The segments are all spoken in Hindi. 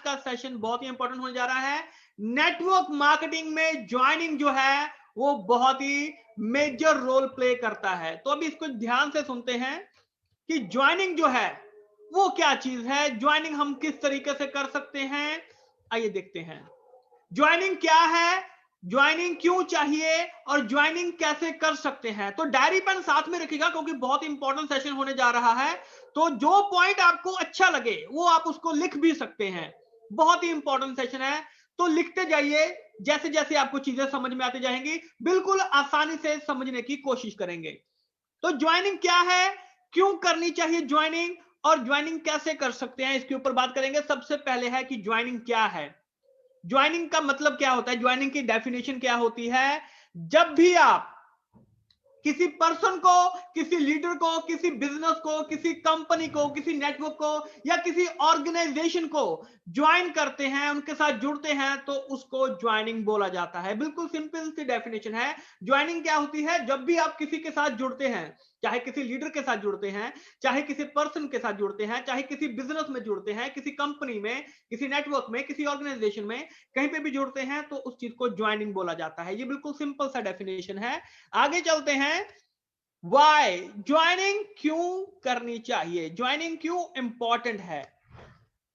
का सेशन बहुत ही इंपॉर्टेंट होने जा रहा है। नेटवर्क मार्केटिंग में ज्वाइनिंग जो है वो बहुत ही मेजर रोल प्ले करता है। तो अभी इसको ध्यान से सुनते हैं कि ज्वाइनिंग जो है वो क्या चीज है, ज्वाइनिंग हम किस तरीके से कर सकते हैं। आइए देखते हैं ज्वाइनिंग क्या है, ज्वाइनिंग क्यों चाहिए और ज्वाइनिंग कैसे कर सकते हैं। तो डायरी पेन साथ में रखिएगा क्योंकि बहुत इंपॉर्टेंट सेशन होने जा रहा है। तो जो पॉइंट आपको अच्छा लगे वो आप उसको लिख भी सकते हैं। बहुत ही इंपॉर्टेंट सेशन है, तो लिखते जाइए। जैसे जैसे आपको चीजें समझ में आती जाएंगी बिल्कुल आसानी से समझने की कोशिश करेंगे। तो ज्वाइनिंग क्या है, क्यों करनी चाहिए ज्वाइनिंग, और ज्वाइनिंग कैसे कर सकते हैं, इसके ऊपर बात करेंगे। सबसे पहले है कि ज्वाइनिंग क्या है, ज्वाइनिंग का मतलब क्या होता है, ज्वाइनिंग की डेफिनेशन क्या होती है। जब भी आप किसी पर्सन को, किसी लीडर को, किसी बिजनेस को, किसी कंपनी को, किसी नेटवर्क को या किसी ऑर्गेनाइजेशन को ज्वाइन करते हैं, उनके साथ जुड़ते हैं, तो उसको ज्वाइनिंग बोला जाता है। बिल्कुल सिंपल सी डेफिनेशन है। ज्वाइनिंग क्या होती है, जब भी आप किसी के साथ जुड़ते हैं, चाहे किसी लीडर के साथ जुड़ते हैं, चाहे किसी पर्सन के साथ जुड़ते हैं, चाहे किसी बिजनेस में जुड़ते हैं, किसी कंपनी में, किसी नेटवर्क में, किसी ऑर्गेनाइजेशन में, कहीं पे भी जुड़ते हैं, तो उस चीज को ज्वाइनिंग बोला जाता है। ये बिल्कुल सिंपल सा डेफिनेशन है। आगे चलते हैं। वाई ज्वाइनिंग क्यों करनी चाहिए, ज्वाइनिंग क्यों इंपॉर्टेंट है।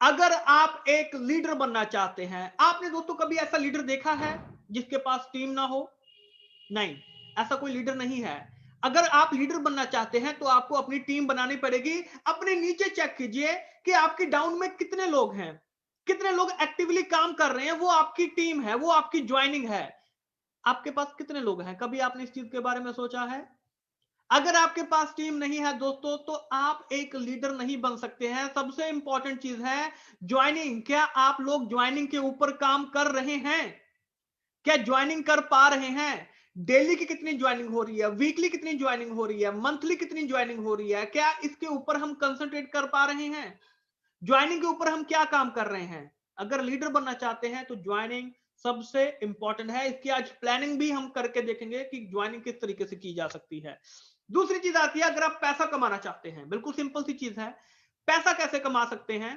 अगर आप एक लीडर बनना चाहते हैं, आपने दोस्तों कभी ऐसा लीडर देखा है जिसके पास टीम ना हो? नहीं, ऐसा कोई लीडर नहीं है। अगर आप लीडर बनना चाहते हैं तो आपको अपनी टीम बनानी पड़ेगी। अपने नीचे चेक कीजिए कि आपकी डाउन में कितने लोग हैं, कितने लोग एक्टिवली काम कर रहे हैं, वो आपकी टीम है, वो आपकी ज्वाइनिंग है। आपके पास कितने लोग हैं, कभी आपने इस चीज के बारे में सोचा है? अगर आपके पास टीम नहीं है दोस्तों तो आप एक लीडर नहीं बन सकते हैं। सबसे इंपॉर्टेंट चीज है ज्वाइनिंग। क्या आप लोग ज्वाइनिंग के ऊपर काम कर रहे हैं? क्या ज्वाइनिंग कर पा रहे हैं? डेली की कितनी ज्वाइनिंग हो रही है, वीकली कितनी ज्वाइनिंग हो रही है, मंथली कितनी ज्वाइनिंग हो रही है, क्या इसके ऊपर हम कंसंट्रेट कर पा रहे हैं? ज्वाइनिंग के ऊपर हम क्या काम कर रहे हैं? अगर लीडर बनना चाहते हैं तो ज्वाइनिंग सबसे इंपॉर्टेंट है। इसकी आज प्लानिंग भी हम करके देखेंगे कि ज्वाइनिंग किस तरीके से की जा सकती है। दूसरी चीज आती है, अगर आप पैसा कमाना चाहते हैं, बिल्कुल सिंपल सी चीज है। पैसा कैसे कमा सकते हैं?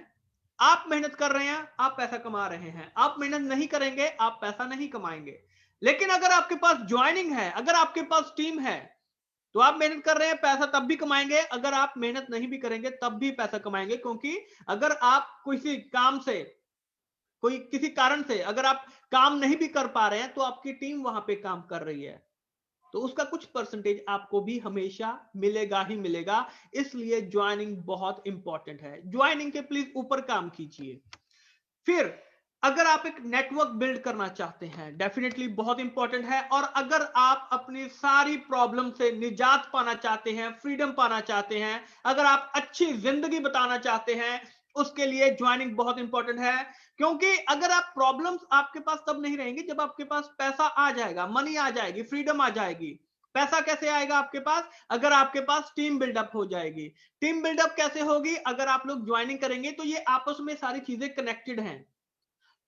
आप मेहनत कर रहे हैं, आप पैसा कमा रहे हैं। आप मेहनत नहीं करेंगे, आप पैसा नहीं कमाएंगे। लेकिन अगर आपके पास ज्वाइनिंग है, अगर आपके पास टीम है, तो आप मेहनत कर रहे हैं, पैसा तब भी कमाएंगे। अगर आप मेहनत नहीं भी करेंगे तब भी पैसा कमाएंगे, क्योंकि अगर आप किसी काम से, कोई किसी कारण से अगर आप काम नहीं भी कर पा रहे हैं तो आपकी टीम वहां पे काम कर रही है, तो उसका कुछ परसेंटेज आपको भी हमेशा मिलेगा ही मिलेगा। इसलिए ज्वाइनिंग बहुत इंपॉर्टेंट है। ज्वाइनिंग के प्लीज ऊपर काम कीजिए। फिर अगर आप एक नेटवर्क बिल्ड करना चाहते हैं, डेफिनेटली बहुत इंपॉर्टेंट है। और अगर आप अपनी सारी प्रॉब्लम से निजात पाना चाहते हैं, फ्रीडम पाना चाहते हैं, अगर आप अच्छी जिंदगी बताना चाहते हैं, उसके लिए ज्वाइनिंग बहुत इंपॉर्टेंट है। क्योंकि अगर आप प्रॉब्लम्स, आपके पास तब नहीं रहेंगे जब आपके पास पैसा आ जाएगा, मनी आ जाएगी, फ्रीडम आ जाएगी। पैसा कैसे आएगा आपके पास? अगर आपके पास टीम बिल्डअप हो जाएगी। टीम बिल्डअप कैसे होगी? अगर आप लोग ज्वाइनिंग करेंगे तो ये आपस में सारी चीजें कनेक्टेड हैं।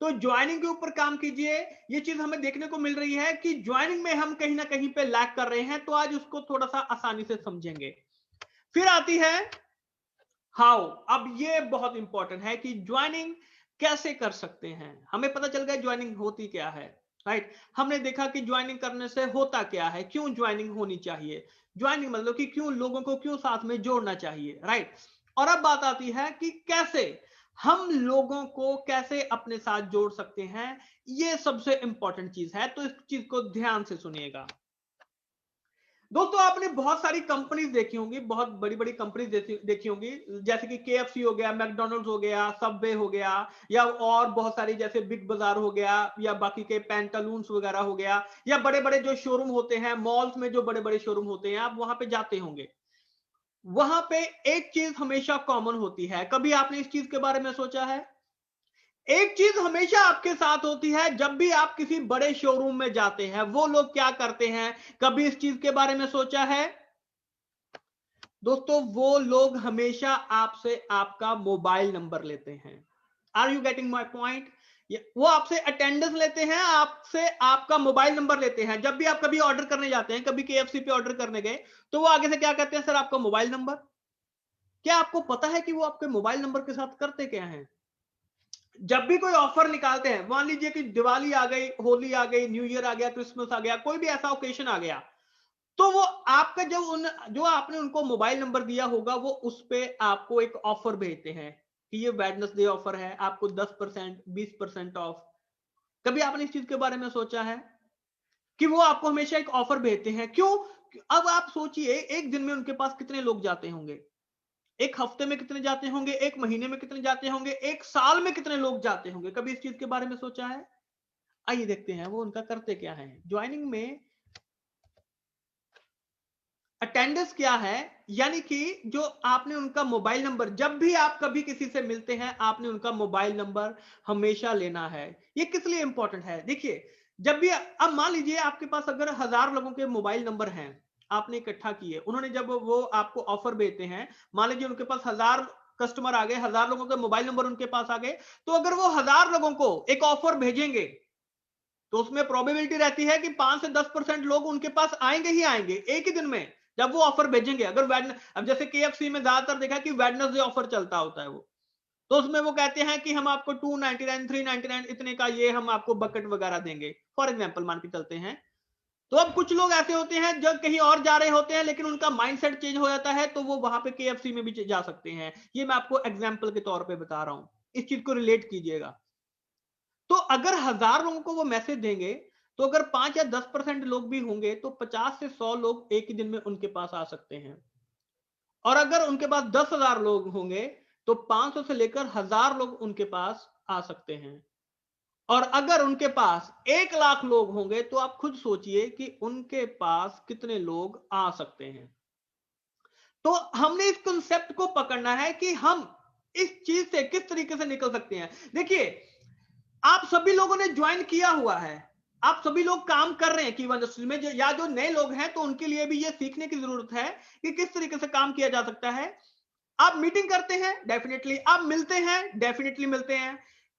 तो ज्वाइनिंग के ऊपर काम कीजिए। ये चीज हमें देखने को मिल रही है कि ज्वाइनिंग में हम कहीं ना कहीं पे लैग कर रहे हैं, तो आज उसको थोड़ा सा आसानी से समझेंगे। फिर आती है हाउ। अब ये बहुत इंपॉर्टेंट है कि ज्वाइनिंग कैसे कर सकते हैं। हमें पता चल गया ज्वाइनिंग होती क्या है, राइट। हमने देखा कि ज्वाइनिंग करने से होता क्या है, क्यों ज्वाइनिंग होनी चाहिए। ज्वाइनिंग मतलब कि क्यों लोगों को क्यों साथ में जोड़ना चाहिए, राइट। और अब बात आती है कि कैसे हम लोगों को कैसे अपने साथ जोड़ सकते हैं। ये सबसे इंपॉर्टेंट चीज है, तो इस चीज को ध्यान से सुनिएगा। दोस्तों आपने बहुत सारी कंपनीज देखी होंगी, बहुत बड़ी बड़ी कंपनीज देखी होंगी, जैसे कि केएफसी हो गया, मैकडॉनल्ड्स हो गया, सबवे हो गया, या और बहुत सारी जैसे बिग बाजार हो गया, या बाकी के पैंटालून्स वगैरह हो गया, या बड़े बड़े जो शोरूम होते हैं मॉल्स में, जो बड़े बड़े शोरूम होते हैं, आप वहां पे जाते होंगे। वहां पे एक चीज हमेशा कॉमन होती है, कभी आपने इस चीज के बारे में सोचा है? एक चीज हमेशा आपके साथ होती है, जब भी आप किसी बड़े शोरूम में जाते हैं, वो लोग क्या करते हैं, कभी इस चीज के बारे में सोचा है? दोस्तों वो लोग हमेशा आपसे आपका मोबाइल नंबर लेते हैं। Are you getting my point? वो आपसे अटेंडेंस लेते हैं, आपसे आपका मोबाइल नंबर लेते हैं। जब भी आप कभी ऑर्डर करने जाते हैं, कभी केएफसी पे ऑर्डर करने गए, तो वो आगे से क्या कहते हैं, सर आपका मोबाइल नंबर। क्या आपको पता है कि वो आपके मोबाइल नंबर के साथ करते क्या है? जब भी कोई ऑफर निकालते हैं, मान लीजिए कि दिवाली आ गई, होली आ गई, न्यू ईयर आ गया, क्रिसमस आ गया, कोई भी ऐसा ओकेशन आ गया, तो वो आपका जो आपने उनको मोबाइल नंबर दिया होगा, वो उस पे आपको एक ऑफर भेजते हैं कि ये वेडनेसडे ऑफर है, आपको 10% 20% ऑफ। कभी आपने इस चीज के बारे में सोचा है कि वो आपको हमेशा एक ऑफर भेजते हैं? क्यों? अब आप सोचिए, एक दिन में उनके पास कितने लोग जाते होंगे, एक हफ्ते में कितने जाते होंगे, एक महीने में कितने जाते होंगे, एक साल में कितने लोग जाते होंगे? कभी इस चीज के बारे में सोचा है? आइए देखते हैं वो उनका करते क्या है। ज्वाइनिंग में अटेंडेंस क्या है, यानी कि जो आपने उनका मोबाइल नंबर, जब भी आप कभी किसी से मिलते हैं, आपने उनका मोबाइल नंबर हमेशा लेना है। ये किस लिए इंपॉर्टेंट है? देखिए, जब भी अब मान लीजिए आपके पास अगर 1000 लोगों के मोबाइल नंबर हैं, आपने इकट्ठा किए, उन्होंने जब वो आपको ऑफर देते हैं, मान लीजिए उनके पास 1000 कस्टमर आ गए, 1000 लोगों के मोबाइल नंबर उनके पास आ गए, तो अगर वो 1000 लोगों को एक ऑफर भेजेंगे, तो उसमें प्रोबेबिलिटी रहती है कि 5 से 10% लोग उनके पास आएंगे ही आएंगे एक ही दिन में, जब वो ऑफर भेजेंगे। अगर अब जैसे केएफसी में ज्यादातर देखा कि वेडनेसडे ऑफर चलता होता है, वो तो उसमें वो कहते हैं कि हम आपको 299 399 इतने का ये हम आपको बकेट वगैरह देंगे, फॉर एग्जाम्पल मान के चलते हैं। तो अब कुछ लोग ऐसे होते हैं जो कहीं और जा रहे होते हैं, लेकिन उनका माइंडसेट चेंज हो जाता है, तो वो वहां पे केएफसी में भी जा सकते हैं। ये मैं आपको एग्जाम्पल के तौर पर बता रहा हूं, इस चीज को रिलेट कीजिएगा। तो अगर 1000 लोगों को वो मैसेज देंगे, तो अगर 5 या 10% लोग भी होंगे, तो 50 से 100 लोग एक ही दिन में उनके पास आ सकते हैं। और अगर उनके पास 10,000 लोग होंगे, तो 500 से लेकर 1000 लोग उनके पास आ सकते हैं। और अगर उनके पास 1,00,000 लोग होंगे, तो आप खुद सोचिए कि उनके पास कितने लोग आ सकते हैं। तो हमने इस कंसेप्ट को पकड़ना है कि हम इस चीज से किस तरीके से निकल सकते हैं। देखिए, आप सभी लोगों ने ज्वाइन किया हुआ है, आप सभी लोग काम कर रहे हैं कीवर्ड इंडस्ट्री में, या जो नए लोग हैं, तो उनके लिए भी ये सीखने की जरूरत है कि किस तरीके से काम किया जा सकता है। आप मीटिंग करते हैं, डेफिनेटली आप मिलते हैं, डेफिनेटली मिलते हैं।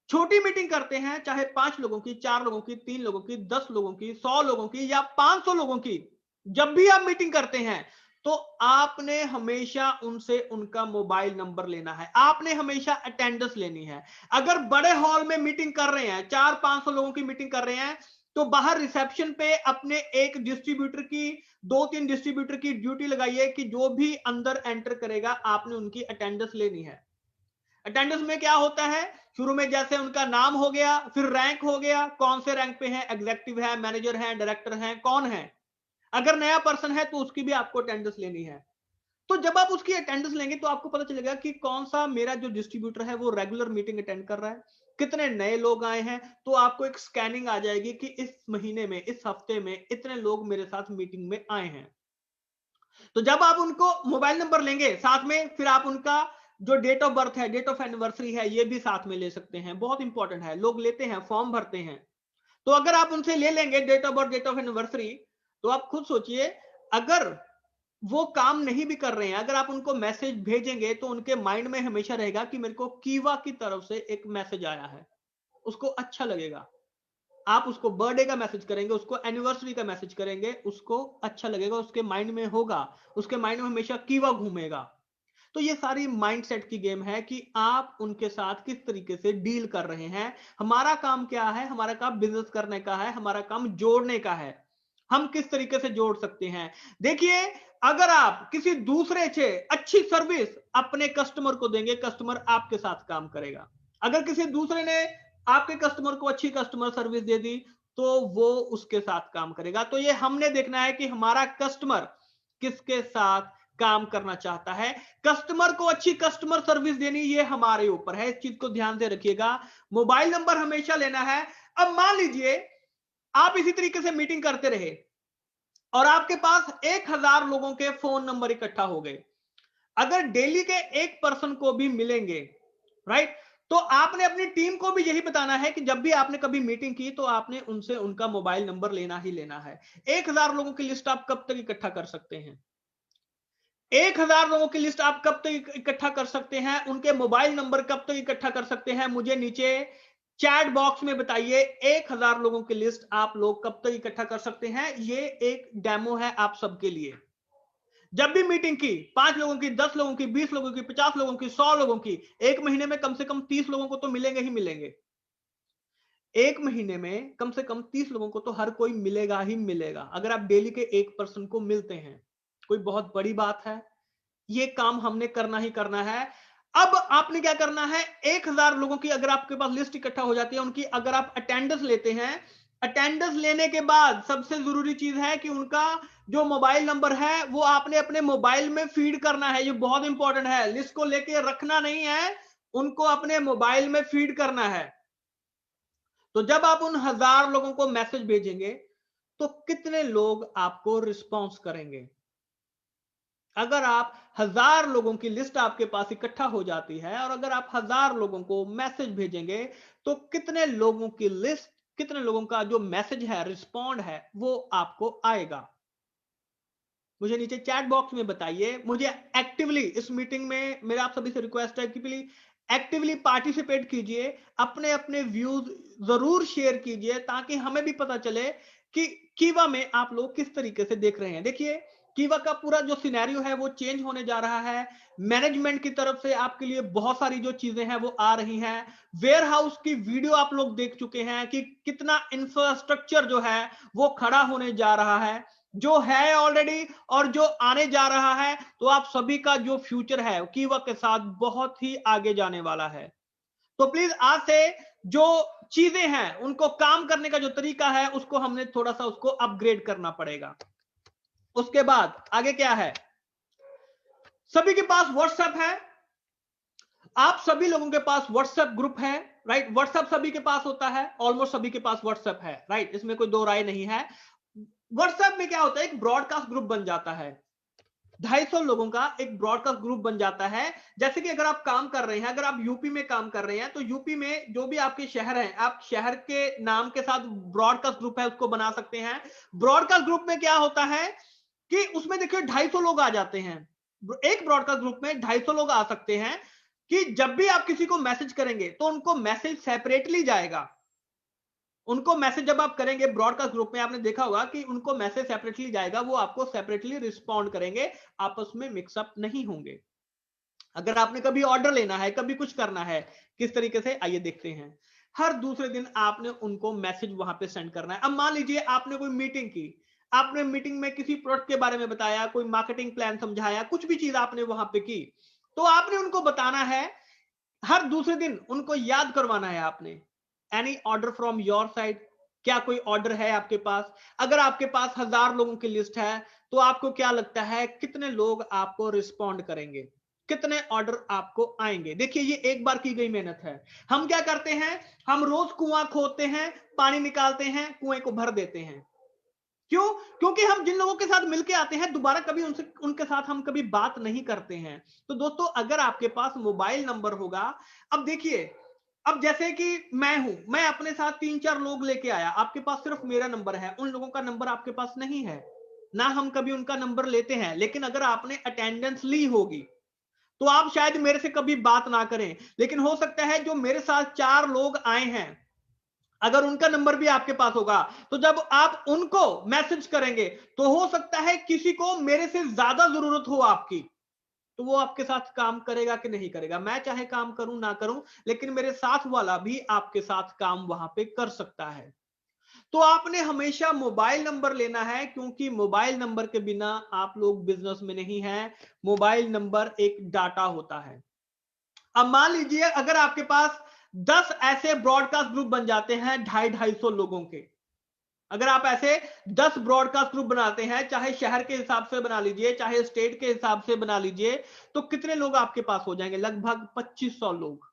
छोटी मीटिंग करते हैं, चाहे 5 लोगों की, 4 लोगों की, 3 लोगों की, 10 लोगों की, 100 लोगों की, या 500 लोगों की, जब भी आप मीटिंग करते हैं, तो आपने हमेशा उनसे उनका मोबाइल नंबर लेना है, आपने हमेशा अटेंडेंस लेनी है। अगर बड़े हॉल में मीटिंग कर रहे हैं, 400-500 लोगों की मीटिंग कर रहे हैं, तो बाहर रिसेप्शन पे अपने एक डिस्ट्रीब्यूटर की, 2-3 डिस्ट्रीब्यूटर की ड्यूटी लगाइए कि जो भी अंदर एंटर करेगा, आपने उनकी अटेंडेंस लेनी है। अटेंडेंस में क्या होता है, शुरू में जैसे उनका नाम हो गया, फिर रैंक हो गया, कौन से रैंक पे है, एग्जीक्यूटिव है, मैनेजर है, डायरेक्टर है, कौन है। अगर नया पर्सन है, तो उसकी भी आपको अटेंडेंस लेनी है। तो जब आप उसकी अटेंडेंस लेंगे, तो आपको पता चलेगा कि कौन सा मेरा जो डिस्ट्रीब्यूटर है, वो रेगुलर मीटिंग अटेंड कर रहा है, कितने नए लोग आए हैं। तो आपको एक स्कैनिंग आ जाएगी कि इस महीने में, इस हफ्ते में इतने लोग मेरे साथ मीटिंग में आए हैं। तो जब आप उनको मोबाइल नंबर लेंगे साथ में, फिर आप उनका जो डेट ऑफ बर्थ है, डेट ऑफ एनिवर्सरी है, ये भी साथ में ले सकते हैं। बहुत इंपॉर्टेंट है, लोग लेते हैं, फॉर्म भरते हैं। तो अगर आप उनसे ले लेंगे date of birth, date of anniversary, तो आप खुद सोचिए, अगर वो काम नहीं भी कर रहे हैं, अगर आप उनको मैसेज भेजेंगे, तो उनके माइंड में हमेशा रहेगा कि मेरे को कीवा की तरफ से एक मैसेज आया है, उसको अच्छा लगेगा। आप उसको बर्थडे का मैसेज करेंगे, उसको एनिवर्सरी का मैसेज करेंगे, उसको अच्छा लगेगा, उसके माइंड में होगा, उसके माइंड में हमेशा कीवा घूमेगा। तो ये सारी माइंडसेट की गेम है कि आप उनके साथ किस तरीके से डील कर रहे हैं। हमारा काम क्या है? हमारा काम बिजनेस करने का है, हमारा काम जोड़ने का है। हम किस तरीके से जोड़ सकते हैं? देखिए, अगर आप किसी दूसरे से अच्छी सर्विस अपने कस्टमर को देंगे, कस्टमर आपके साथ काम करेगा। अगर किसी दूसरे ने आपके कस्टमर को अच्छी कस्टमर सर्विस दे दी, तो वो उसके साथ काम करेगा। तो ये हमने देखना है कि हमारा कस्टमर किसके साथ काम करना चाहता है। कस्टमर को अच्छी कस्टमर सर्विस देनी, ये हमारे ऊपर है, इस चीज को ध्यान से रखिएगा। मोबाइल नंबर हमेशा लेना है। अब मान लीजिए आप इसी तरीके से मीटिंग करते रहे, और आपके पास 1000 लोगों के फोन नंबर इकट्ठा हो गए। अगर डेली के एक पर्सन को भी मिलेंगे, राइट, तो आपने अपनी टीम को भी यही बताना है कि जब भी आपने कभी मीटिंग की, तो आपने उनसे उनका मोबाइल नंबर लेना ही लेना है। 1000 लोगों की लिस्ट आप कब तक इकट्ठा कर सकते हैं? 1000 लोगों की लिस्ट आप कब तक इकट्ठा कर सकते हैं? उनके मोबाइल नंबर कब तक इकट्ठा कर सकते हैं? मुझे नीचे चैट बॉक्स में बताइए। 1000 लोगों की लिस्ट आप लोग कब तक इकट्ठा कर सकते हैं? ये एक डेमो है आप सबके लिए। जब भी मीटिंग की 5 लोगों की, 10 लोगों की, 20 लोगों की, 50 लोगों की, 100 लोगों की, एक महीने में कम से कम 30 लोगों को तो मिलेंगे ही मिलेंगे। एक महीने में कम से कम 30 लोगों को तो हर कोई मिलेगा ही मिलेगा। अगर आप डेली के एक पर्सन को मिलते हैं, कोई बहुत बड़ी बात है। ये काम हमने करना ही करना है। अब आपने क्या करना है, 1000 लोगों की अगर आपके पास लिस्ट इकट्ठा हो जाती है, उनकी अगर आप अटेंडेंस लेते हैं, अटेंडेंस लेने के बाद सबसे जरूरी चीज है कि उनका जो मोबाइल नंबर है वो आपने अपने मोबाइल में फीड करना है। ये बहुत इंपॉर्टेंट है, लिस्ट को लेके रखना नहीं है, उनको अपने मोबाइल में फीड करना है। तो जब आप उन 1000 लोगों को मैसेज भेजेंगे तो कितने लोग आपको रिस्पॉन्स करेंगे? अगर आप 1000 लोगों की लिस्ट आपके पास इकट्ठा हो जाती है और अगर आप 1000 लोगों को मैसेज भेजेंगे तो कितने लोगों की लिस्ट, कितने लोगों का जो मैसेज है, रिस्पॉन्ड है, वो आपको आएगा? मुझे नीचे चैट बॉक्स में बताइए। मुझे एक्टिवली इस मीटिंग में मेरा आप सभी से रिक्वेस्ट है कि प्लीज एक्टिवली पार्टिसिपेट कीजिए, अपने अपने व्यूज जरूर शेयर कीजिए ताकि हमें भी पता चले कि कीवा में आप लोग किस तरीके से देख रहे हैं। देखिए, कीवा का पूरा जो सिनेरियो है वो चेंज होने जा रहा है। मैनेजमेंट की तरफ से आपके लिए बहुत सारी जो चीजें हैं वो आ रही हैं। वेयर हाउस की वीडियो आप लोग देख चुके हैं कि कितना इंफ्रास्ट्रक्चर जो है वो खड़ा होने जा रहा है, जो है ऑलरेडी और जो आने जा रहा है। तो आप सभी का जो फ्यूचर है कीवा के साथ बहुत ही आगे जाने वाला है। तो प्लीज आज से जो चीजें हैं उनको काम करने का जो तरीका है उसको हमने थोड़ा सा उसको अपग्रेड करना पड़ेगा। उसके बाद आगे क्या है, सभी के पास व्हाट्सएप है, आप सभी लोगों के पास व्हाट्सएप ग्रुप है, राइट? व्हाट्सएप सभी के पास होता है, ऑलमोस्ट सभी के पास व्हाट्सएप है, राइट? इसमें कोई दो राय नहीं है। व्हाट्सएप में क्या होता है, एक ब्रॉडकास्ट ग्रुप बन जाता है, 250 लोगों का एक ब्रॉडकास्ट ग्रुप बन जाता है। जैसे कि अगर आप काम कर रहे हैं, अगर आप यूपी में काम कर रहे हैं तो यूपी में जो भी आपके शहर हैं, आप शहर के नाम के साथ ब्रॉडकास्ट ग्रुप है उसको बना सकते हैं। ब्रॉडकास्ट ग्रुप में क्या होता है कि उसमें देखिए 250 लोग आ जाते हैं। एक ब्रॉडकास्ट ग्रुप में 250 लोग आ सकते हैं कि जब भी आप किसी को मैसेज करेंगे तो उनको मैसेज सेपरेटली जाएगा। उनको मैसेज जब आप करेंगे ब्रॉडकास्ट ग्रुप में, आपने देखा होगा कि उनको मैसेज सेपरेटली जाएगा, वो आपको सेपरेटली रिस्पॉन्ड करेंगे, आपस में मिक्सअप नहीं होंगे। अगर आपने कभी ऑर्डर लेना है, कभी कुछ करना है, किस तरीके से, आइए देखते हैं। हर दूसरे दिन आपने उनको मैसेज वहां पे सेंड करना है। अब मान लीजिए आपने कोई मीटिंग की, आपने मीटिंग में किसी प्रोडक्ट के बारे में बताया, कोई मार्केटिंग प्लान समझाया, कुछ भी चीज आपने वहां पे की, तो आपने उनको बताना है, हर दूसरे दिन उनको याद करवाना है आपने, any order from your side, क्या कोई ऑर्डर है आपके पास? अगर आपके पास 1000 लोगों की लिस्ट है तो आपको क्या लगता है कितने लोग आपको रिस्पॉन्ड करेंगे, कितने ऑर्डर आपको आएंगे? देखिए, ये एक बार की गई मेहनत है। हम क्या करते हैं, हम रोज कुआं खोदते हैं, पानी निकालते हैं, कुएं को भर देते हैं। क्यों? क्योंकि हम जिन लोगों के साथ मिलके आते हैं दोबारा कभी उनसे उनके साथ हम कभी बात नहीं करते हैं। तो दोस्तों, अगर आपके पास मोबाइल नंबर होगा, अब देखिए, अब जैसे कि मैं हूं, मैं अपने साथ 3-4 लोग लेके आया, आपके पास सिर्फ मेरा नंबर है, उन लोगों का नंबर आपके पास नहीं है, ना हम कभी उनका नंबर लेते हैं। लेकिन अगर आपने अटेंडेंस ली होगी तो आप शायद मेरे से कभी बात ना करें, लेकिन हो सकता है जो मेरे साथ 4 लोग आए हैं, अगर उनका नंबर भी आपके पास होगा तो जब आप उनको मैसेज करेंगे तो हो सकता है किसी को मेरे से ज्यादा जरूरत हो आपकी, तो वो आपके साथ काम करेगा कि नहीं करेगा? मैं चाहे काम करूं ना करूं, लेकिन मेरे साथ वाला भी आपके साथ काम वहां पे कर सकता है। तो आपने हमेशा मोबाइल नंबर लेना है, क्योंकि मोबाइल नंबर के बिना आप लोग बिजनेस में नहीं है। मोबाइल नंबर एक डाटा होता है। अब मान लीजिए अगर आपके पास 10 ऐसे ब्रॉडकास्ट ग्रुप बन जाते हैं 250 लोगों के, अगर आप ऐसे 10 ब्रॉडकास्ट ग्रुप बनाते हैं, चाहे शहर के हिसाब से बना लीजिए, चाहे स्टेट के हिसाब से बना लीजिए, तो कितने लोग आपके पास हो जाएंगे? लगभग 2500 लोग।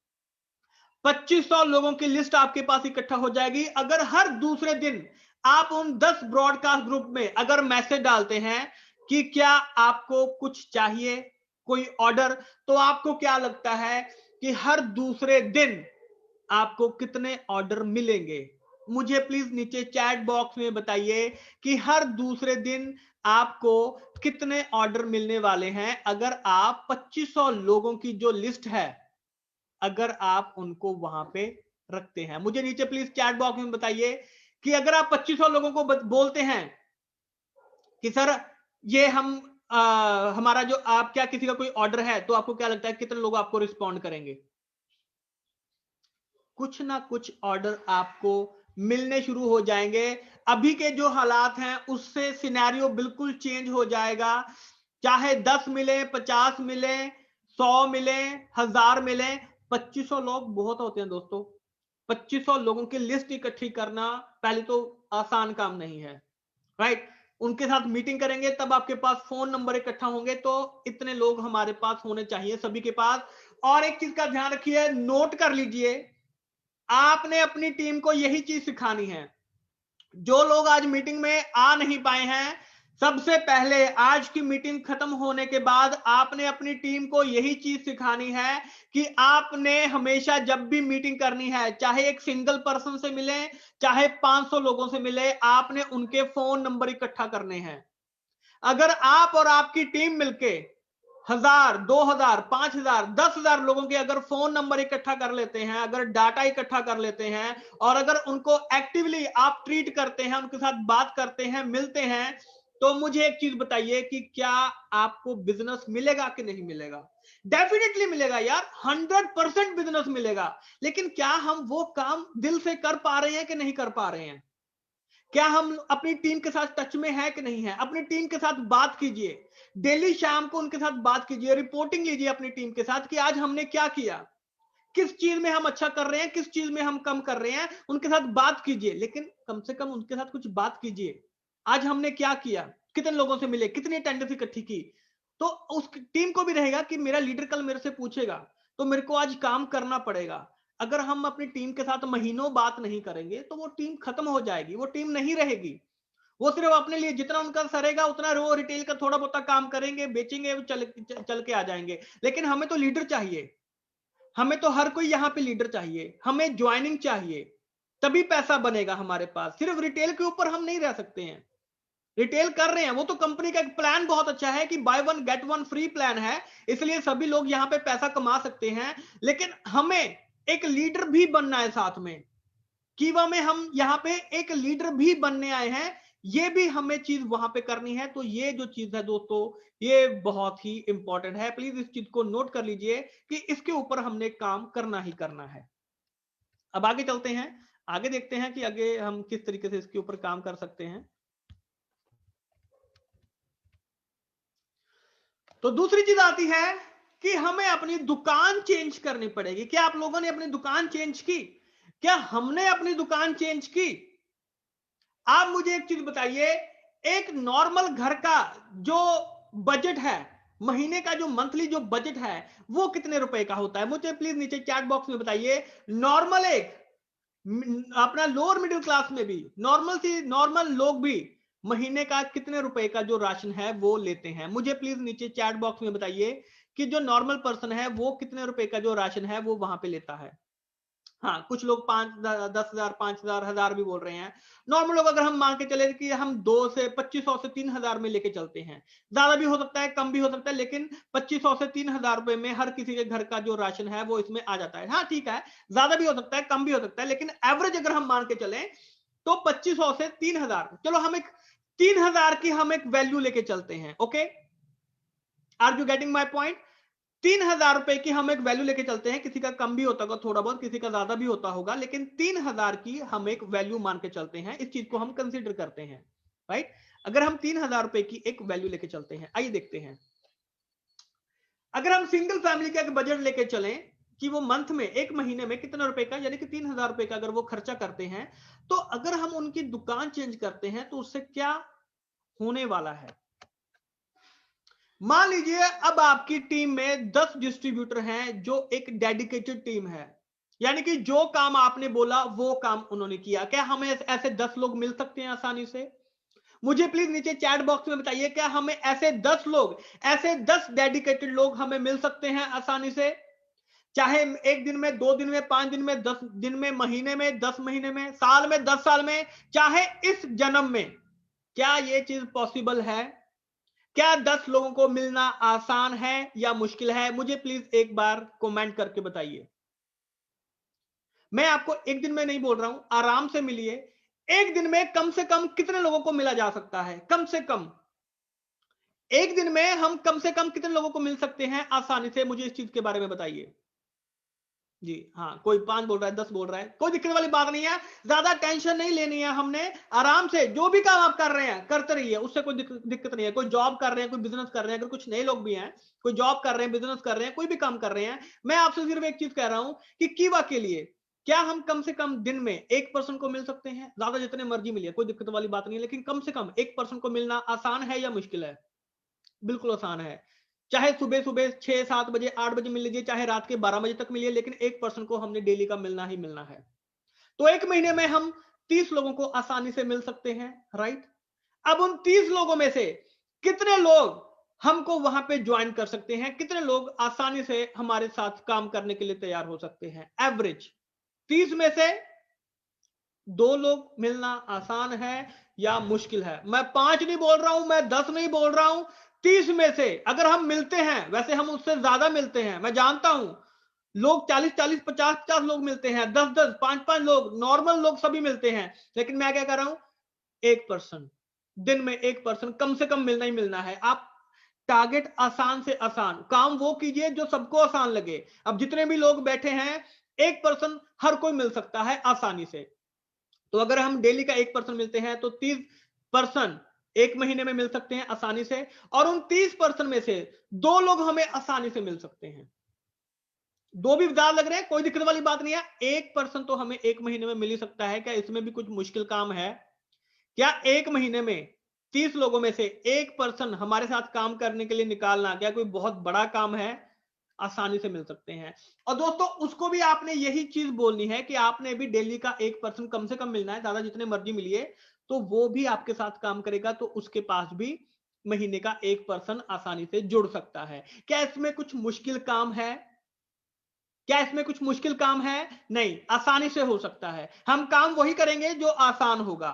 2500 लोगों की लिस्ट आपके पास इकट्ठा हो जाएगी। अगर हर दूसरे दिन आप उन 10 ब्रॉडकास्ट ग्रुप में अगर मैसेज डालते हैं कि क्या आपको कुछ चाहिए, कोई ऑर्डर, तो आपको क्या लगता है कि हर दूसरे दिन आपको कितने ऑर्डर मिलेंगे? मुझे प्लीज नीचे चैट बॉक्स में बताइए कि हर दूसरे दिन आपको कितने ऑर्डर मिलने वाले हैं अगर आप 2500 लोगों की जो लिस्ट है, अगर आप उनको वहां पे रखते हैं। मुझे नीचे प्लीज चैट बॉक्स में बताइए कि अगर आप 2500 लोगों को बोलते हैं कि सर ये हम हमारा जो आप क्या किसी का कोई ऑर्डर है तो आपको क्या लगता है कितने लोग आपको रिस्पॉन्ड करेंगे? कुछ ना कुछ ऑर्डर आपको मिलने शुरू हो जाएंगे। अभी के जो हालात हैं उससे सिनेरियो बिल्कुल चेंज हो जाएगा। चाहे 10 मिले, 50 मिले, 100 मिले, 1000 मिले, 2500 लोग बहुत होते हैं दोस्तों। 2500 लोगों की लिस्ट इकट्ठी करना पहले तो आसान काम नहीं है, राइट? उनके साथ मीटिंग करेंगे तब आपके पास फोन नंबर इकट्ठा होंगे, तो इतने लोग हमारे पास होने चाहिए सभी के पास। और एक चीज का ध्यान रखिए, नोट कर लीजिए, आपने अपनी टीम को यही चीज सिखानी है। जो लोग आज मीटिंग में आ नहीं पाए हैं, सबसे पहले आज की मीटिंग खत्म होने के बाद आपने अपनी टीम को यही चीज सिखानी है कि आपने हमेशा जब भी मीटिंग करनी है, चाहे एक सिंगल पर्सन से मिले, चाहे 500 लोगों से मिले, आपने उनके फोन नंबर इकट्ठा करने हैं। अगर आप और आपकी टीम मिलके 1000, 2000, 5000, 10,000 लोगों के अगर फोन नंबर इकट्ठा कर लेते हैं, अगर डाटा इकट्ठा कर लेते हैं, और अगर उनको एक्टिवली आप ट्रीट करते हैं, उनके साथ बात करते हैं, मिलते हैं, तो मुझे एक चीज बताइए कि क्या आपको बिजनेस मिलेगा कि नहीं मिलेगा? डेफिनेटली मिलेगा यार, 100% बिजनेस मिलेगा। लेकिन क्या हम वो काम दिल से कर पा रहे हैं कि नहीं कर पा रहे हैं? क्या हम अपनी टीम के साथ टच में है कि नहीं है? अपनी टीम के साथ बात कीजिए, डेली शाम को उनके साथ बात कीजिए, रिपोर्टिंग लीजिए अपनी टीम के साथ कि आज हमने क्या किया, किस चीज में हम अच्छा कर रहे हैं, किस चीज में हम कम कर रहे हैं, उनके साथ बात कीजिए। लेकिन कम से कम उनके साथ कुछ बात कीजिए, आज हमने क्या किया, कितने लोगों से मिले, कितनी अटेंडेंस इकट्ठी की। तो उस टीम को भी रहेगा कि मेरा लीडर कल मेरे से पूछेगा, तो मेरे को आज काम करना पड़ेगा। अगर हम अपनी टीम के साथ महीनों बात नहीं करेंगे तो वो टीम खत्म हो जाएगी, वो टीम नहीं रहेगी। वो सिर्फ अपने लिए जितना उनका सरेगा उतना वो रिटेल का थोड़ा बहुत काम करेंगे, बेचेंगे, चल के आ जाएंगे। लेकिन हमें तो लीडर चाहिए, हमें तो हर कोई यहाँ पे लीडर चाहिए, हमें ज्वाइनिंग चाहिए, तभी पैसा बनेगा हमारे पास। सिर्फ रिटेल के ऊपर हम नहीं रह सकते हैं। रिटेल कर रहे हैं, वो तो कंपनी का एक प्लान बहुत अच्छा है कि bye one get one free plan है, इसलिए सभी लोग यहाँ पे पैसा कमा सकते हैं। लेकिन हमें एक लीडर भी बनना है साथ में। कीवा में हम यहाँ पे एक लीडर भी बनने आए हैं, ये भी हमें चीज वहां पे करनी है। तो ये जो चीज है दोस्तों, ये बहुत ही इंपॉर्टेंट है। प्लीज इस चीज को नोट कर लीजिए कि इसके ऊपर हमने काम करना ही करना है। अब आगे चलते हैं, आगे देखते हैं कि आगे हम किस तरीके से इसके ऊपर काम कर सकते हैं। तो दूसरी चीज आती है कि हमें अपनी दुकान चेंज करनी पड़ेगी। क्या आप लोगों ने अपनी दुकान चेंज की? क्या हमने अपनी दुकान चेंज की? आप मुझे एक चीज बताइए, एक नॉर्मल घर का जो बजट है, महीने का जो मंथली जो बजट है, वो कितने रुपए का होता है? मुझे प्लीज नीचे चैट बॉक्स में बताइए। नॉर्मल एक अपना लोअर मिडिल क्लास में भी नॉर्मल लोग भी महीने का कितने रुपए का जो राशन है वो लेते हैं? मुझे प्लीज नीचे चैट बॉक्स में बताइए कि जो नॉर्मल पर्सन है वो कितने रुपए का जो राशन है वो वहां पे लेता है। हाँ, कुछ लोग 5-10,000, 5,000, 1,000 भी बोल रहे हैं। नॉर्मल लोग अगर हम मान के चले कि हम 2500 से 3,000 में लेके चलते हैं, ज्यादा भी हो सकता है, कम भी हो सकता है, लेकिन 2500 से 3,000 रुपए में हर किसी के घर का जो राशन है वो इसमें आ जाता है। हाँ ठीक है, ज्यादा भी हो सकता है, कम भी हो सकता है, लेकिन एवरेज अगर हम मान के चले तो 2500 से 3,000। चलो हम एक 3,000 की हम एक वैल्यू लेके चलते हैं। Okay, are you getting my point? 3,000 रुपए की हम एक वैल्यू लेके चलते हैं। किसी का कम भी होता होगा थोड़ा बहुत, किसी का ज्यादा भी होता होगा, लेकिन 3,000 की हम एक वैल्यू मान के चलते हैं। इस चीज को हम कंसीडर करते हैं, राइट? अगर हम 3,000 रुपए की एक वैल्यू लेके चलते हैं, आइए देखते हैं। अगर हम सिंगल फैमिली का एक बजट लेके चलें कि वो मंथ में, एक महीने में कितना रुपए का, यानी कि 3,000 रुपए का अगर वो खर्चा करते हैं, तो अगर हम उनकी दुकान चेंज करते हैं तो उससे क्या होने वाला है? मान लीजिए अब आपकी टीम में 10 डिस्ट्रीब्यूटर हैं जो एक डेडिकेटेड टीम है, यानी कि जो काम आपने बोला वो काम उन्होंने किया। क्या हमें ऐसे 10 लोग मिल सकते हैं आसानी से? मुझे प्लीज नीचे चैट बॉक्स में बताइए, क्या हमें ऐसे 10 लोग, ऐसे 10 डेडिकेटेड लोग हमें मिल सकते हैं आसानी से? चाहे एक दिन में, 2 दिन में, 5 दिन में, 10 दिन में, महीने में, 10 महीने में, साल में, 10 साल में, चाहे इस जन्म में, क्या यह चीज पॉसिबल है? क्या 10 लोगों को मिलना आसान है या मुश्किल है? मुझे प्लीज एक बार कमेंट करके बताइए। मैं आपको एक दिन में नहीं बोल रहा हूं, आराम से मिलिए। एक दिन में कम से कम कितने लोगों को मिला जा सकता है? कम से कम एक दिन में हम कम से कम कितने लोगों को मिल सकते हैं आसानी से? मुझे इस चीज के बारे में बताइए जी। हाँ, कोई 5 बोल रहा है, 10 बोल रहा है, कोई दिक्कत वाली बात नहीं है। ज्यादा टेंशन नहीं लेनी है हमने। आराम से जो भी काम आप कर रहे हैं करते रहिए, उससे कोई दिक्कत नहीं है। कोई जॉब कर रहे हैं, कोई बिजनेस कर रहे हैं, अगर कुछ नए लोग भी हैं, कोई जॉब कर रहे हैं, बिजनेस कर रहे हैं, कोई भी काम कर रहे हैं, मैं आपसे सिर्फ एक चीज कह रहा हूं कि कीवा के लिए क्या हम कम से कम दिन में 1% को मिल सकते हैं? ज्यादा जितने मर्जी मिलिए, कोई दिक्कत वाली बात नहीं है, लेकिन कम से कम 1% को मिलना आसान है या मुश्किल है? बिल्कुल आसान है। चाहे सुबह सुबह 6-7 बजे 8 बजे मिल लीजिए, चाहे रात के 12 बजे तक मिलिए, लेकिन 1% को हमने डेली का मिलना ही मिलना है। तो एक महीने में हम 30 लोगों को आसानी से मिल सकते हैं, राइट? अब उन 30 लोगों में से कितने लोग हमको वहां पे ज्वाइन कर सकते हैं? कितने लोग आसानी से हमारे साथ काम करने के लिए तैयार हो सकते हैं? एवरेज 30 में से 2 लोग मिलना आसान है या मुश्किल है? मैं 5 नहीं बोल रहा हूं, मैं 10 नहीं बोल रहा हूं, 30 में से अगर हम मिलते हैं, वैसे हम उससे ज्यादा मिलते हैं, मैं जानता हूं लोग 40-40 50-50 लोग मिलते हैं, 10-10 5-5 लोग, नॉर्मल लोग सभी मिलते हैं, लेकिन मैं क्या कर रहा हूं? 1% दिन में 1% कम से कम मिलना ही मिलना है। आप टारगेट आसान से आसान काम वो कीजिए जो सबको आसान लगे। अब जितने भी लोग बैठे हैं, 1% हर कोई मिल सकता है आसानी से। तो अगर हम डेली का 1% मिलते हैं तो 30% एक महीने में मिल सकते हैं आसानी से, और उन 30% में से 2 लोग हमें आसानी से मिल सकते हैं। 2 भी ज्यादा लग रहे हैं, कोई दिक्कत वाली बात नहीं है। 1% तो हमें एक महीने में मिल ही सकता है। क्या इसमें भी कुछ मुश्किल काम है? क्या एक महीने में 30 लोगों में से 1% हमारे साथ काम करने के लिए निकालना क्या कोई बहुत बड़ा काम है? आसानी से मिल सकते हैं। और दोस्तों, उसको भी आपने यही चीज बोलनी है कि आपने भी डेली का 1% कम से कम मिलना है, ज्यादा जितने मर्जी मिलिए, तो वो भी आपके साथ काम करेगा, तो उसके पास भी महीने का 1% आसानी से जुड़ सकता है। क्या इसमें कुछ मुश्किल काम है? क्या इसमें कुछ मुश्किल काम है? नहीं, आसानी से हो सकता है। हम काम वही करेंगे जो आसान होगा,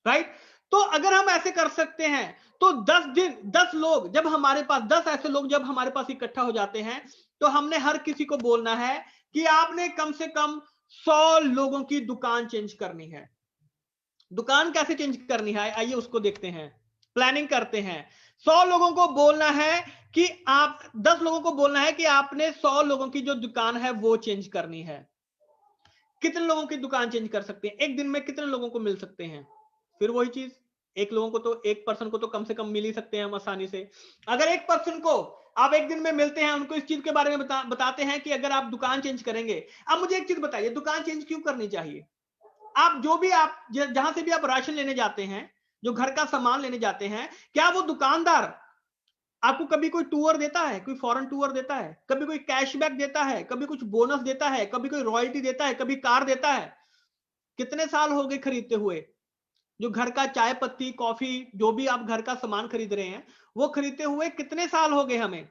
राइट? तो अगर हम ऐसे कर सकते हैं, तो 10 दिन 10 लोग जब हमारे पास 10 ऐसे लोग जब हमारे पास इकट्ठा हो जाते हैं, तो हमने हर किसी को बोलना है कि आपने कम से कम 100 लोगों की दुकान चेंज करनी है। दुकान कैसे चेंज करनी है, आइए उसको देखते हैं, प्लानिंग करते हैं। 100 लोगों को बोलना है कि आप 10 लोगों को बोलना है कि आपने 100 लोगों की जो दुकान है वो चेंज करनी है। कितने लोगों की दुकान चेंज कर सकते हैं? एक दिन में कितने लोगों को मिल सकते हैं? फिर वही चीज, एक लोगों को तो 1% को तो कम से कम मिल ही सकते हैं हम आसानी से। अगर 1% को आप एक दिन में मिलते हैं, उनको इस चीज के बारे में बताते हैं कि अगर आप दुकान चेंज करेंगे। अब मुझे एक चीज बताइए, दुकान चेंज क्यों करनी चाहिए? आप जो भी आप जहां से भी आप राशन लेने जाते हैं, जो घर का सामान लेने जाते हैं, क्या वो दुकानदार आपको कभी कोई टूर देता है? कोई फॉरेन टूर देता है? कभी कोई कैशबैक देता है? कभी कुछ बोनस देता है? कभी कोई रॉयल्टी देता है? कभी कार देता है? कितने साल हो गए खरीदते हुए? जो घर का चाय पत्ती कॉफी, जो भी आप घर का सामान खरीद रहे हैं, वो खरीदते हुए कितने साल हो गए हमें?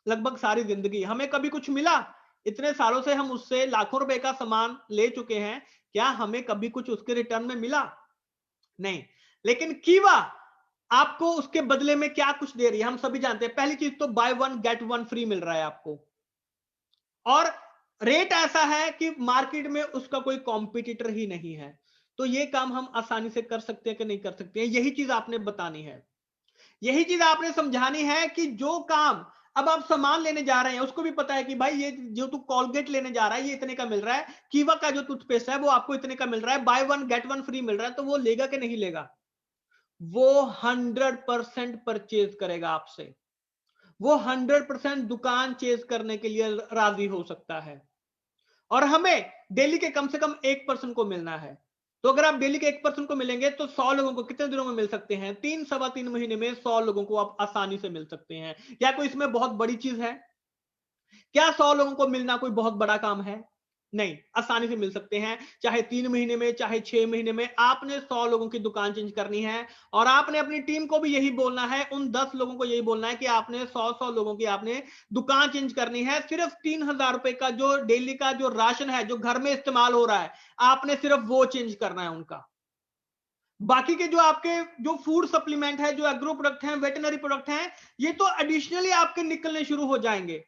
लगभग सारी जिंदगी। हमें कभी कुछ मिला? इतने सालों से हम उससे लाखों रुपए का सामान ले चुके हैं, क्या हमें कभी कुछ उसके रिटर्न में मिला? नहीं। लेकिन कीवा आपको उसके बदले में क्या कुछ दे रही है? हम सभी जानते हैं, पहली चीज तो buy one get one free मिल रहा है आपको, और रेट ऐसा है कि मार्केट में उसका कोई कॉम्पिटिटर ही नहीं है। तो ये काम हम आसानी से कर सकते हैं कि नहीं कर सकते हैं, यही चीज आपने बतानी है। यही चीज आपने समझानी है कि जो काम अब आप सामान लेने जा रहे हैं, उसको भी पता है कि भाई ये जो तू कोलगेट लेने जा रहा है ये इतने का मिल रहा है, कीवा का जो टूथपेस्ट है वो आपको इतने का मिल रहा है, buy one get one free मिल रहा है, तो वो लेगा कि नहीं लेगा? वो 100% परचेज करेगा आपसे। वो 100% दुकान चेज करने के लिए राजी हो सकता है। और हमें डेली के कम से कम 1% को मिलना है। तो अगर आप डेली के 1% को मिलेंगे तो 100 लोगों को कितने दिनों में मिल सकते हैं? 3-3.25 महीने में 100 लोगों को आप आसानी से मिल सकते हैं। क्या कोई इसमें बहुत बड़ी चीज है? क्या 100 लोगों को मिलना कोई बहुत बड़ा काम है? नहीं, आसानी से मिल सकते हैं। चाहे 3 महीने में, चाहे 6 महीने में, आपने 100 लोगों की दुकान चेंज करनी है। और आपने अपनी टीम को भी यही बोलना है, उन 10 लोगों को यही बोलना है कि आपने 100-100 लोगों की आपने दुकान चेंज करनी है। सिर्फ 3,000 रुपए का जो डेली का जो राशन है, जो घर में इस्तेमाल हो रहा है, आपने सिर्फ वो चेंज करना है उनका। बाकी के जो आपके जो फूड सप्लीमेंट है, जो एग्रो प्रोडक्ट हैं, वेटनरी प्रोडक्ट हैं, ये तो एडिशनली आपके निकलने शुरू हो जाएंगे।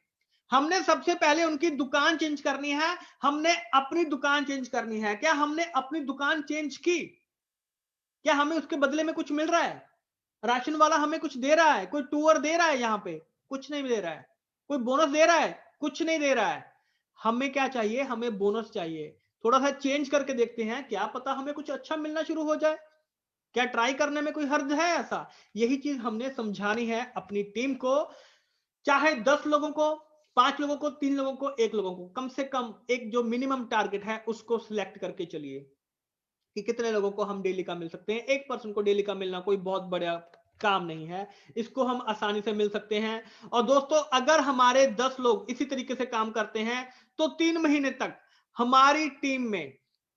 हमने सबसे पहले उनकी दुकान चेंज करनी है, हमने अपनी दुकान चेंज करनी है। क्या हमने अपनी दुकान चेंज की? क्या हमें उसके बदले में कुछ मिल रहा है? राशन वाला हमें कुछ दे रहा है? कोई टूर दे रहा है? यहाँ पे कुछ नहीं दे रहा है। कोई बोनस दे रहा है? कुछ नहीं दे रहा है। हमें क्या चाहिए? हमें बोनस चाहिए। थोड़ा सा चेंज करके देखते हैं, क्या पता हमें कुछ अच्छा मिलना शुरू हो जाए। क्या ट्राई करने में कोई हर्ज है ऐसा? यही चीज हमने समझानी है अपनी टीम को, चाहे 10 लोगों को, 5 लोगों को, 3 लोगों को, 1 लोगों को, कम से कम एक जो मिनिमम टारगेट है उसको सिलेक्ट करके चलिए कि कितने लोगों को हम डेली का मिल सकते हैं। 1 पर्सन को डेली का मिलना कोई बहुत बड़ा काम नहीं है, इसको हम आसानी से मिल सकते हैं। और दोस्तों, अगर हमारे 10 लोग इसी तरीके से काम करते हैं तो 3 महीने तक हमारी टीम में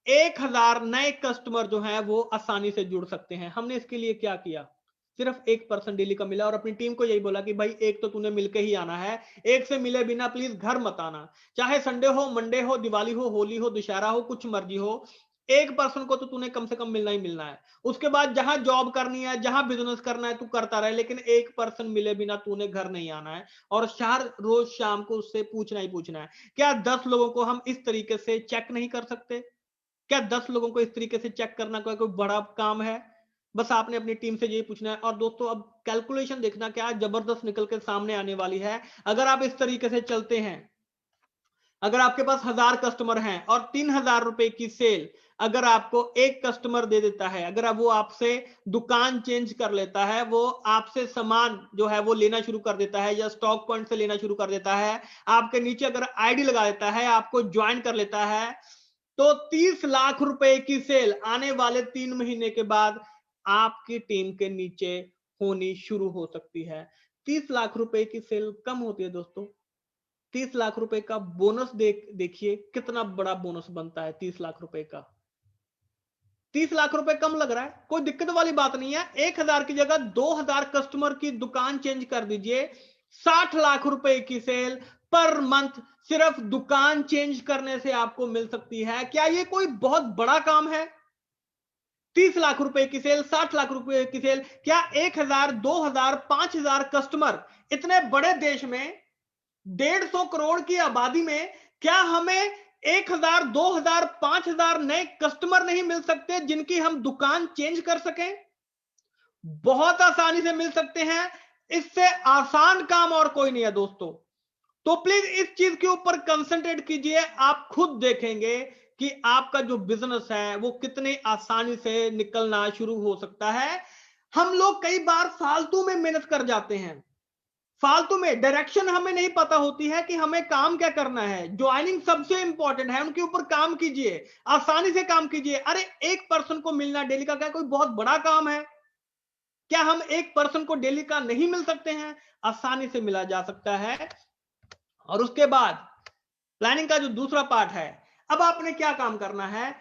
1000 नए कस्टमर जो हैं वो आसानी से जुड़ सकते हैं। हमने इसके लिए क्या किया? सिर्फ 1 पर्सन डेली का मिला और अपनी टीम को यही बोला कि भाई एक तो तूने मिलके ही आना है, एक से मिले बिना प्लीज घर मत आना। चाहे संडे हो, मंडे हो, दिवाली हो, होली हो, दशहरा हो, कुछ मर्जी हो, 1 पर्सन को तो तूने कम से कम मिलना ही मिलना है। उसके बाद जहां जॉब करनी है, जहां बिजनेस करना है, तू करता रहे, लेकिन 1 पर्सन मिले बिना तूने घर नहीं आना है। और हर रोज शाम को उससे पूछना ही पूछना है। क्या 10 लोगों को हम इस तरीके से चेक नहीं कर सकते? क्या 10 लोगों को इस तरीके से चेक करना कोई बड़ा काम है? बस आपने अपनी टीम से यही पूछना है। और दोस्तों, अब कैलकुलेशन देखना क्या जबरदस्त निकल के सामने आने वाली है। अगर आप इस तरीके से चलते हैं, अगर आपके पास 1000 कस्टमर हैं और 3000 रुपए की सेल अगर आपको एक कस्टमर दे देता है, अगर अब वो आपसे दुकान चेंज कर लेता है, वो आपसे सामान जो है वो लेना शुरू कर देता है या स्टॉक पॉइंट से लेना शुरू कर देता है, आपके नीचे अगर आईडी लगा देता है, आपको ज्वाइन कर लेता है, तो 30 लाख रुपए की सेल आने वाले 3 महीने के बाद आपकी टीम के नीचे होनी शुरू हो सकती है। 30 लाख रुपए की सेल कम होती है दोस्तों। 30 लाख रुपए का बोनस देखिए कितना बड़ा बोनस बनता है 30 लाख रुपए का। 30 लाख रुपए कम लग रहा है, कोई दिक्कत वाली बात नहीं है। 1000 की जगह 2000 कस्टमर की दुकान चेंज कर दीजिए, 60 लाख रुपए की सेल पर मंथ सिर्फ दुकान चेंज करने से आपको मिल सकती है। क्या ये कोई बहुत बड़ा काम है? 30 लाख रुपए की सेल, 60 लाख रुपए की सेल, क्या 1000, 2000, 5000 कस्टमर इतने बड़े देश में, 150 करोड़ की आबादी में, क्या हमें 1000, 2000, 5000 नए कस्टमर नहीं मिल सकते जिनकी हम दुकान चेंज कर सकें? बहुत आसानी से मिल सकते हैं। इससे आसान काम और कोई नहीं है दोस्तों। तो प्लीज इस चीज के ऊपर कंसंट्रेट कीजिए। आप खुद देखेंगे कि आपका जो बिजनेस है वो कितनी आसानी से निकलना शुरू हो सकता है। हम लोग कई बार फालतू में मेहनत कर जाते हैं, फालतू में डायरेक्शन हमें नहीं पता होती है कि हमें काम क्या करना है। ज्वाइनिंग सबसे इंपॉर्टेंट है, उनके ऊपर काम कीजिए, आसानी से काम कीजिए। अरे 1 पर्सन को मिलना डेली का क्या कोई बहुत बड़ा काम है? क्या हम 1 पर्सन को डेली का नहीं मिल सकते हैं? आसानी से मिला जा सकता है। और उसके बाद प्लानिंग का जो दूसरा पार्ट है, अब आपने क्या काम करना है,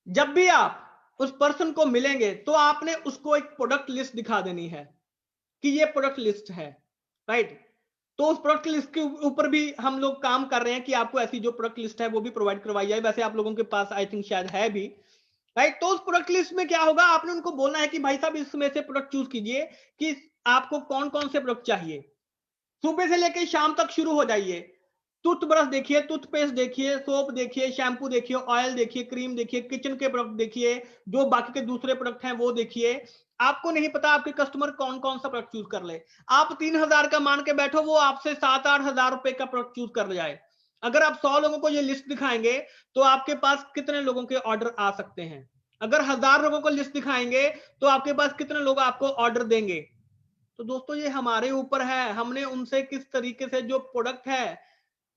जब भी आप उस पर्सन को मिलेंगे तो आपने उसको एक प्रोडक्ट लिस्ट दिखा देनी है कि ये प्रोडक्ट लिस्ट है, राइट? तो उस प्रोडक्ट लिस्ट के ऊपर भी हम लोग काम कर रहे हैं कि आपको ऐसी जो प्रोडक्ट लिस्ट है वो भी प्रोवाइड करवाई जाए। वैसे आप लोगों के पास आई थिंक शायद है भी, राइट? तो उस प्रोडक्ट लिस्ट में क्या होगा, आपने उनको बोलना है कि भाई साहब इसमें से प्रोडक्ट चूज कीजिए कि आपको कौन कौन से प्रोडक्ट चाहिए। सुबह से लेकर शाम तक शुरू हो जाइए। टूथब्रश देखिए, टूथपेस्ट देखिए, सोप देखिए, शैम्पू देखिए, ऑयल देखिए, क्रीम देखिए, किचन के प्रोडक्ट देखिए, जो बाकी के दूसरे प्रोडक्ट हैं वो देखिए। आपको नहीं पता आपके कस्टमर कौन कौन सा प्रोडक्ट चूज कर ले, आप 3000 का मान के बैठो, वो आपसे 7-8 हजार रुपए का प्रोडक्ट चूज कर जाए। अगर आप 100 लोगों को ये लिस्ट दिखाएंगे तो आपके पास कितने लोगों के ऑर्डर आ सकते हैं? अगर 1000 लोगों को लिस्ट दिखाएंगे तो आपके पास कितने लोग आपको ऑर्डर देंगे? तो दोस्तों, ये हमारे ऊपर है, हमने उनसे किस तरीके से जो प्रोडक्ट है,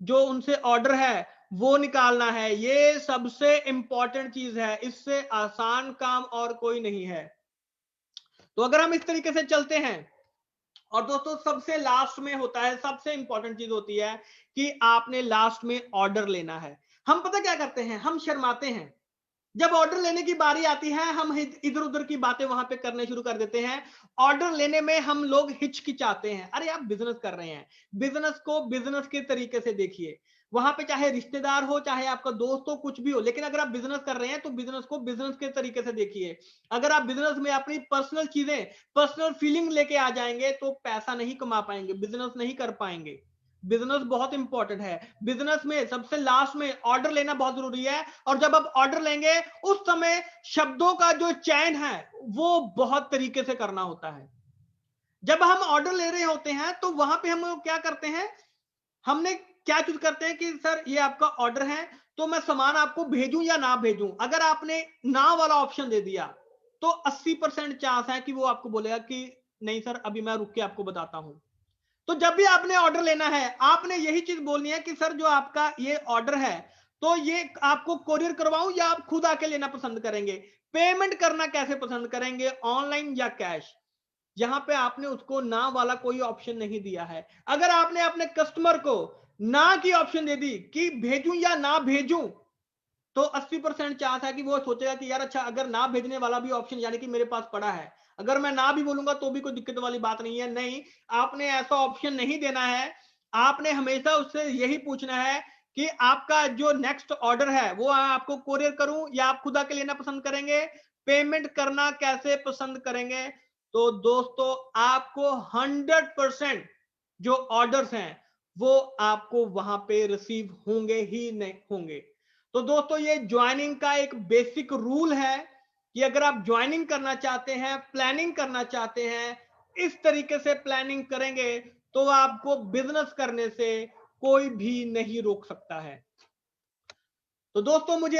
जो उनसे ऑर्डर है वो निकालना है। ये सबसे इंपॉर्टेंट चीज है, इससे आसान काम और कोई नहीं है। तो अगर हम इस तरीके से चलते हैं, और दोस्तों सबसे लास्ट में होता है, सबसे इंपॉर्टेंट चीज होती है कि आपने लास्ट में ऑर्डर लेना है। हम पता क्या करते हैं, हम शर्माते हैं। जब ऑर्डर लेने की बारी आती है हम इधर उधर की बातें वहां पे करने शुरू कर देते हैं। ऑर्डर लेने में हम लोग हिचकिचाते हैं। अरे आप बिजनेस कर रहे हैं, बिजनेस को बिजनेस के तरीके से देखिए। वहां पे चाहे रिश्तेदार हो, चाहे आपका दोस्त हो, कुछ भी हो, लेकिन अगर आप बिजनेस कर रहे हैं तो बिजनेस को बिजनेस के तरीके से देखिए। अगर आप बिजनेस में अपनी पर्सनल चीजें, पर्सनल फीलिंग लेके आ जाएंगे तो पैसा नहीं कमा पाएंगे, बिजनेस नहीं कर पाएंगे। बिजनेस बहुत इंपॉर्टेंट है। बिजनेस में सबसे लास्ट में ऑर्डर लेना बहुत जरूरी है। और जब आप ऑर्डर लेंगे उस समय शब्दों का जो चयन है वो बहुत तरीके से करना होता है। जब हम ऑर्डर ले रहे होते हैं तो वहां पे हम क्या करते हैं, हमने क्या चूज करते हैं कि सर ये आपका ऑर्डर है तो मैं सामान आपको भेजूं या ना भेजूं। अगर आपने ना वाला ऑप्शन दे दिया तो 80% चांस है कि वो आपको बोलेगा कि नहीं सर अभी मैं रुक के आपको बताता हूं। तो जब भी आपने ऑर्डर लेना है आपने यही चीज बोलनी है कि सर जो आपका ये ऑर्डर है तो ये आपको कोरियर करवाऊं या आप खुद आके लेना पसंद करेंगे, पेमेंट करना कैसे पसंद करेंगे, ऑनलाइन या कैश। यहां पे आपने उसको ना वाला कोई ऑप्शन नहीं दिया है। अगर आपने अपने कस्टमर को ना की ऑप्शन दे दी कि भेजूं या ना भेजूं तो 80% चांस है कि वो सोचेगा कि यार अच्छा अगर ना भेजने वाला भी ऑप्शन यानी कि मेरे पास पड़ा है, अगर मैं ना भी बोलूंगा तो भी कोई दिक्कत वाली बात नहीं है। नहीं, आपने ऐसा ऑप्शन नहीं देना है। आपने हमेशा उससे यही पूछना है कि आपका जो नेक्स्ट ऑर्डर है वो आपको कोरियर करूं या आप खुद आके लेना पसंद करेंगे, पेमेंट करना कैसे पसंद करेंगे। तो दोस्तों आपको 100% जो ऑर्डर्स हैं वो आपको वहां पे रिसीव होंगे ही नहीं होंगे। तो दोस्तों ये ज्वाइनिंग का एक बेसिक रूल है कि अगर आप ज्वाइनिंग करना चाहते हैं, प्लानिंग करना चाहते हैं, इस तरीके से प्लानिंग करेंगे तो आपको बिजनेस करने से कोई भी नहीं रोक सकता है। तो दोस्तों मुझे